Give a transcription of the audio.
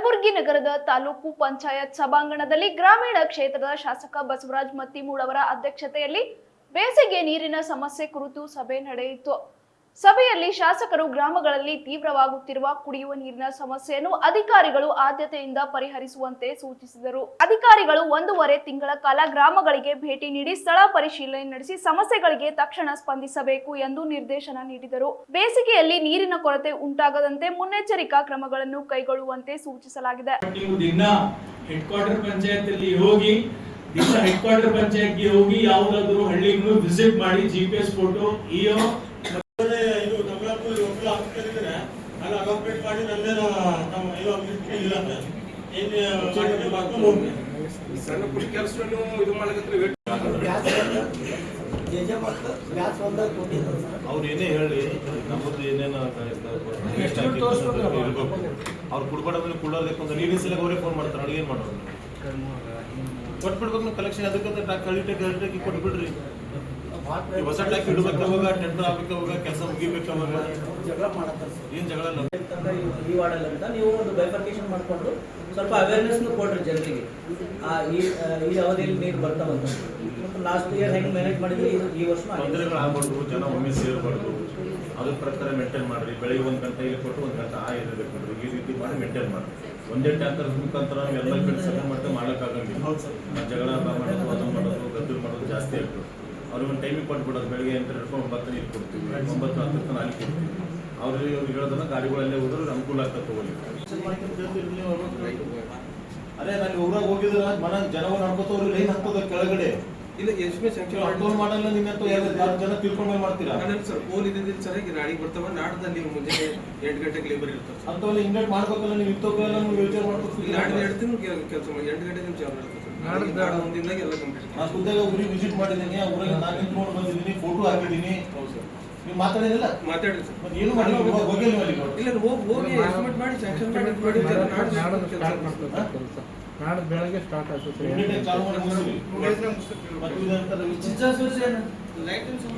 ಕಲಬುರಗಿ ನಗರದ ತಾಲೂಕು ಪಂಚಾಯತ್ ಸಭಾಂಗಣದಲ್ಲಿ ಗ್ರಾಮೀಣ ಕ್ಷೇತ್ರದ ಶಾಸಕ ಬಸವರಾಜ ಮತ್ತಿಮೂಡ್ ಅವರ ಅಧ್ಯಕ್ಷತೆಯಲ್ಲಿ ಬೇಸಿಗೆ ನೀರಿನ ಸಮಸ್ಯೆ ಕುರಿತು ಸಭೆ ನಡೆಯಿತು. ಸಭೆಯಲ್ಲಿ ಶಾಸಕರು ಗ್ರಾಮಗಳಲ್ಲಿ ತೀವ್ರವಾಗುತ್ತಿರುವ ಕುಡಿಯುವ ನೀರಿನ ಸಮಸ್ಯೆಯನ್ನು ಅಧಿಕಾರಿಗಳು ಆದ್ಯತೆಯಿಂದ ಪರಿಹರಿಸುವಂತೆ ಸೂಚಿಸಿದರು. ಅಧಿಕಾರಿಗಳು 1.5 ತಿಂಗಳ ಕಾಲ ಗ್ರಾಮಗಳಿಗೆ ಭೇಟಿ ನೀಡಿ ಸ್ಥಳ ಪರಿಶೀಲನೆ ನಡೆಸಿ ಸಮಸ್ಯೆಗಳಿಗೆ ತಕ್ಷಣ ಸ್ಪಂದಿಸಬೇಕು ಎಂದು ನಿರ್ದೇಶನ ನೀಡಿದರು. ಬೇಸಿಗೆಯಲ್ಲಿ ನೀರಿನ ಕೊರತೆ ಉಂಟಾಗದಂತೆ ಮುನ್ನೆಚ್ಚರಿಕಾ ಕ್ರಮಗಳನ್ನು ಕೈಗೊಳ್ಳುವಂತೆ ಸೂಚಿಸಲಾಗಿದೆ. ಹೆಡ್ ಕ್ವಾರ್ಟರ್ ಪಂಚಾಯತ್ಗೆ ಹೋಗಿ ಯಾವುದಾದ್ರೂ ಹಳ್ಳಿಗಳು ವಿಸಿಟ್ ಮಾಡಿ GPS ಫೋಟೋ ಅಲೋಕೇಟ್ ಮಾಡಿ ಸಣ್ಣ ಪುಟ್ಟ ಕೆಲಸವನ್ನು ಇದು ಮಾಡಕತ್ತಾರೆ. ಅವ್ರು ಏನೇ ಹೇಳಿ ನಮ್ಮದು ಏನೇನು ಅವ್ರು ಕುಡ್ಬಾರ್ದು ಕುಡೋದಕ್ಕೆ ಒಂದು ನೀರಿನ ಸಲ ಅವರೇ ಫೋನ್ ಮಾಡ್ತಾರೆ. ಅವ್ರಿಗೆ ಏನು ಮಾಡೋದು ಕೊಟ್ಬಿಡ್ಬೇಕು ನೀವು ಕಲೆಕ್ಷನ್. ಅದಕ್ಕೆ ಕಳಿಟಾಕಿ ಕೊಟ್ಬಿಡ್ರಿ. ಹೊಸ ಟ್ಯಾಕ್ ಇಡ್ಬೇಕು, ಅವಾಗ ಟೆಂಡರ್ ಆಗ್ಬೇಕು, ಅವಾಗ ಕೆಲಸ ಮುಗಿಬೇಕು, ಅವಾಗ ಜಗಳ ಮಾಡತ್ತಾರೆ. ಏನು ಜಗಳ ಇಲ್ಲ. ಈ ವಾರ್ಡಲ್ಲಿ ಅಂತ ನೀವು ಒಂದು ಬೈಫರ್ಕೇಶನ್ ಮಾಡಿಕೊಂಡು ಸ್ವಲ್ಪ ಅವೇರ್ನೆಸ್ ಕೊಡ್ರಿ ಜನತೆಗೆ. ಈ ಅವಧಿಯಲ್ಲಿ ನೀರು ಬರ್ತಾವಂತ ಮತ್ತು ಲಾಸ್ಟ್ ಇಯರ್ ಹೆಂಗೆ ಮ್ಯಾನೇಜ್ ಮಾಡಿದ್ರಿ ಈ ವರ್ಷ ತೊಂದರೆಗಳು ಆಗ್ಬಾರ್ದು, ಜನ ಒಮ್ಮೆ ಸೇರಬಾರ್ದು. ಅದ್ರ ಪ್ರಕಾರ ಮೇಂಟೈನ್ ಮಾಡಿರಿ. ಬೆಳಿಗ್ಗೆ 1 ಗಂಟೆ ಇಲ್ಲಿ ಕೊಟ್ಟು 1 ಗಂಟೆ ಇರಬೇಕು ನೋಡ್ರಿ. ಈ ರೀತಿ ಮಾಡಿ ಮೇಂಟೈನ್ ಮಾಡಿ. ಒಂದೇ ಟ್ಯಾಂಕರ್ ಮುಖಾಂತರ ನಾವೆಲ್ಲ ಕಡೆ ಸಭೆ ಮಾಡ್ತಾ ಮಾಡೋಕ್ಕಾಗಂಗಿಲ್ಲ. ಜಗಳ ಮಾಡೋದು, ಅದನ್ನು ಮಾಡೋದು, ಗದ್ದಲು ಮಾಡೋದು ಜಾಸ್ತಿ ಆಗ್ತದೆ. ಅವ್ರಿಗೆ ಒಂದು ಟೈಮಿಗೆ ಕೊಟ್ಬಿಡೋದು. ಬೆಳಿಗ್ಗೆ 8 ಹಿಡ್ಕೊಂಡು 9 ನೀರು ಕೊಡ್ತೀವಿ, 9-10 ತನಕ ಅಲ್ಲಿ ಕೊಡ್ತೀವಿ. ಅವ್ರಿಗೆ ಹೇಳೋದನ್ನ ಗಾಡಿಗಳಲ್ಲೇ ಹೋದ್ರೆ ಅನುಕೂಲ ಆಗ್ತದೆ. ತಗೊಳ್ಳಿ ಅದೇ ನಾನು ಊರಾಗ ಹೋಗಿದ್ರೆ ಮನ ಜನಗಳು ನಡ್ಕೋತವ್ರು ಲೈನ್ ಹಾಕೋದ ಕೆಳಗಡೆ ಇಲ್ಲ ಎಸ್ಟಿಮೇಟ್ ಸಂಖ್ಯೆ ಅರ್ಥವ್ ಮಾಡಲ್ಲ. ನಿನ್ನಂತೂ ಯಾರು ಜನ ತಿಳ್ಕೊಂಡ್ ಮಾಡ್ತೀರಾ? ಸರ್ ಪೋಲ್ ಇದ್ದಿದ್ದು ಸರ್ ಗಾಡಿ ಬರ್ತಾವ. ನಾಡದಲ್ಲಿ ಮುಂಜಾನೆ 8 ಗಂಟೆಗೆ ಲೇಬರ್ ಇರ್ತಾರೆ. ಅಂತವಲ್ಲ ಇನ್ವೈಟ್ ಮಾಡ್ಬೇಕಲ್ಲ. ನೀವು ಇಂಥವೆಲ್ಲ ನೀವು ಯೋಚನೆ ಮಾಡ್ಕೊತೀವಿ. ನಾಡಿನ 2 ತಿಂಗಳು ಕೆಲಸ ಮಾಡಿ 8 ಗಂಟೆಗೆ ಚಾಲು ಇರ್ತದೆ. ನಾಡ ಮುಂದಿನಾಗ ಎಲ್ಲ ಕಂಪ್ಲೀಟ್. ನಾನು ಖುದ್ದಾಗಿ ಊರಿಗೆ ವಿಸಿಟ್ ಮಾಡಿದ್ದೀನಿ. ಆ ಊರಿಗೆ ನಾನು ನಿಂತ್ಕೊಂಡು ಬಂದಿದ್ದೀನಿ, ಫೋಟೋ ಹಾಕಿದ್ದೀನಿ. ಹೌದು ಸರ್. ನೀವು ಮಾತಾಡಿದಿಲ್ಲ? ಮಾತಾಡಿ ಸರ್. ಮತ್ತೆ ಏನು ಮಾಡಿ ಹೋಗಿಲ್ಲ ಅಲ್ಲಿ? ಇಲ್ಲ ಹೋಗಿ ಎಸ್ಟಿಮೇಟ್ ಮಾಡಿ ಸ್ಯಾಂಕ್ಷನ್ ಮಾಡಿ ನಾಳೆ ಬೆಳಗ್ಗೆ ಸ್ಟಾರ್ಟ್ ಆಗ್ತದೆ. ಚಾಲು ಮಾಡಿ ಮುಗಿಸ್ತೀವಿ.